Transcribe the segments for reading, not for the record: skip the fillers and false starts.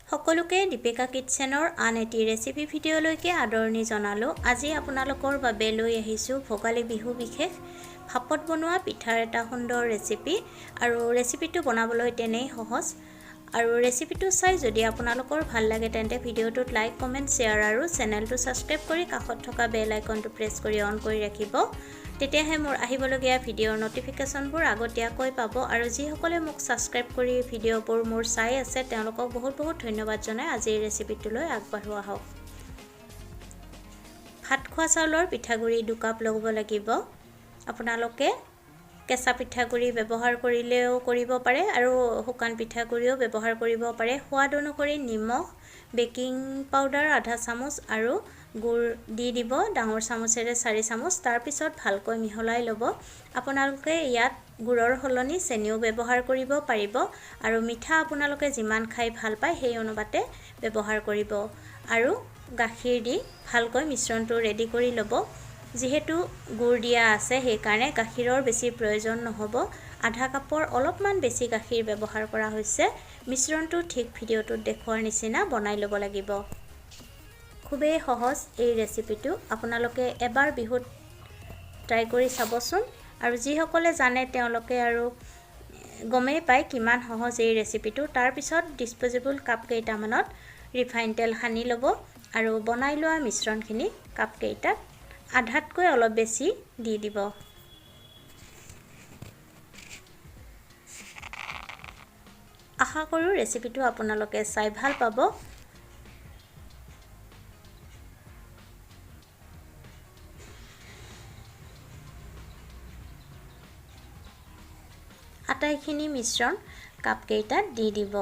সকলোকে দীপিকা কিটচেনৰ আন এটি ৰেচিপি ভিডিঅ'লৈকে আদৰণি জনালোঁ। আজি আপোনালোকৰ বাবে লৈ আহিছোঁ ভোগালী বিহু বিশেষ ভাপত বনোৱা পিঠাৰ এটা সুন্দৰ ৰেচিপি। আৰু ৰেচিপিটো বনাবলৈ তেনেই সহজ। আৰু ৰেচিপিটো চাই যদি আপোনালোকৰ ভাল লাগে তেন্তে ভিডিঅ'টোত লাইক, কমেণ্ট, শ্বেয়াৰ আৰু চেনেলটো ছাবস্ক্ৰাইব কৰি কাষত থকা বেল আইকনটো প্ৰেছ কৰি অন কৰি ৰাখিব। তেতিয়াহে মোৰ আহিবলগীয়া ভিডিঅ'ৰ নটিফিকেশ্যনবোৰ আগতীয়াকৈ পাব। আৰু যিসকলে মোক ছাবস্ক্ৰাইব কৰি ভিডিঅ'বোৰ মোৰ চাই আছে তেওঁলোকক বহুত ধন্যবাদ জনাই আজিৰ ৰেচিপিটোলৈ আগবাঢ়ো আহক। ভাত খোৱা চাউলৰ পিঠাগুড়ি 2 কাপ ল'ব লাগিব। আপোনালোকে কেঁচা পিঠাগুড়ি ব্যৱহাৰ কৰিলেও কৰিব পাৰে আৰু শুকান পিঠাগুড়িও ব্যৱহাৰ কৰিব পাৰে। সোৱাদ অনুসৰি নিমখ, বেকিং পাউডাৰ আধা চামুচ আৰু গুড় দি দিব ডাঙৰ চামুচেৰে 4 চামুচ। তাৰ পিছত ভালকৈ মিহলাই ল'ব। আপোনালোকে ইয়াত গুড়ৰ সলনি চেনিও ব্যৱহাৰ কৰিব পাৰিব আৰু মিঠা আপোনালোকে যিমান খাই ভাল পায় সেই অনুপাতে ব্যৱহাৰ কৰিব। আৰু গাখীৰ দি ভালকৈ মিশ্ৰণটো ৰেডি কৰি ল'ব। যিহেতু গুড় দিয়া আছে সেইকাৰণে গাখীৰৰ বেছি প্ৰয়োজন নহ'ব। আধা কাপৰ অলপমান বেছি গাখীৰ ব্যৱহাৰ কৰা হৈছে। মিশ্ৰণটো ঠিক ভিডিঅ'টোত দেখুৱাৰ নিচিনা বনাই ল'ব লাগিব। খুবেই সহজ এই ৰেচিপিটো। আপোনালোকে এবাৰ বিহুত ট্ৰাই কৰি চাবচোন। আৰু যিসকলে জানে তেওঁলোকে আৰু গমেই পায় কিমান সহজ এই ৰেচিপিটো। তাৰপিছত ডিছপ'জেবল কাপ কেইটামানত ৰিফাইন তেল সানি ল'ব আৰু বনাই লোৱা মিশ্ৰণখিনি কাপ কেইটাত আধাতকৈ অলপ বেছি দি দিব। আশা কৰোঁ ৰেচিপিটো আপোনালোকে চাই ভাল পাব। আটাইখিনি মিশ্ৰণ কাপ কেইটাত দি দিব।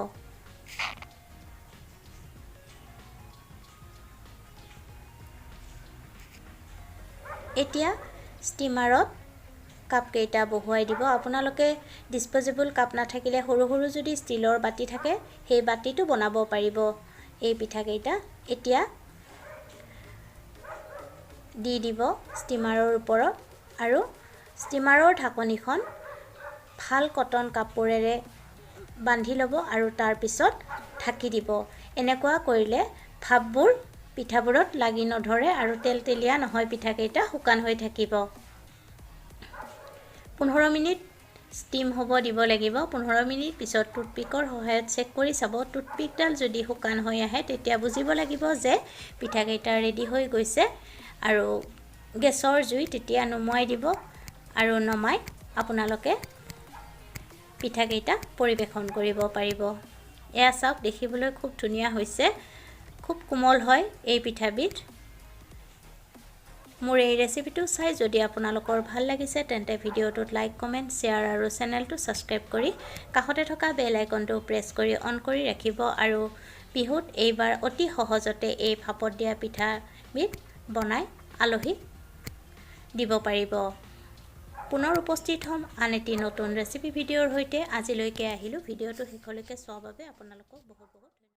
এতিয়া ষ্টিমাৰত কাপ কেইটা বহুৱাই দিব। আপোনালোকে ডিছপ'জেবল কাপ নাথাকিলে সৰু যদি ষ্টীলৰ বাতি থাকে সেই বাতিটো বনাব পাৰিব এই পিঠাকেইটা। এতিয়া দি দিব ষ্টিমাৰৰ ওপৰত আৰু ষ্টিমাৰৰ ঢাকনিখন ভাল কটন কাপোৰেৰে বান্ধি ল'ব আৰু তাৰ পিছত ঢাকি দিব। এনেকুৱা কৰিলে ভাপবোৰ পিঠাবোৰত লাগি নধৰে আৰু তেলতেলীয়া নহয়, পিঠাকেইটা শুকান হৈ থাকিব। 15 মিনিট ষ্টিম হ'ব দিব লাগিব। 15 মিনিট পিছত টুথপিকৰ সহায়ত চেক কৰি চাব। টুথপিকডাল যদি শুকান হৈ আহে তেতিয়া বুজিব লাগিব যে পিঠাকেইটা ৰেডি হৈ গৈছে। আৰু গেছৰ জুই তেতিয়া নুমুৱাই দিব আৰু নমাই আপোনালোকে পিঠাকেইটা পৰিৱেশন কৰিব পাৰিব। এয়া চাওক, দেখিবলৈ খুব ধুনীয়া হৈছে। খুব কোমল হয় এই পিঠাবিধ। মোৰ এই ৰেচিপিটো চাই যদি আপোনালোকৰ ভাল লাগিছে তেন্তে ভিডিঅ'টোত লাইক, কমেণ্ট, শ্বেয়াৰ আৰু চেনেলটো ছাবস্ক্ৰাইব কৰি কাষতে থকা বেল আইকনটো প্ৰেছ কৰি অন কৰি ৰাখিব। আৰু বিহুত এইবাৰ অতি সহজতে এই ভাপত দিয়া পিঠাবিধ বনাই আলহীক দিব পাৰিব। পুনৰ উপস্থিত হ'ম আন এটি নতুন ৰেচিপি ভিডিঅ'ৰ সৈতে। আজিলৈকে আহিলোঁ। ভিডিঅ'টো শেষলৈকে চোৱাৰ বাবে আপোনালোকক বহুত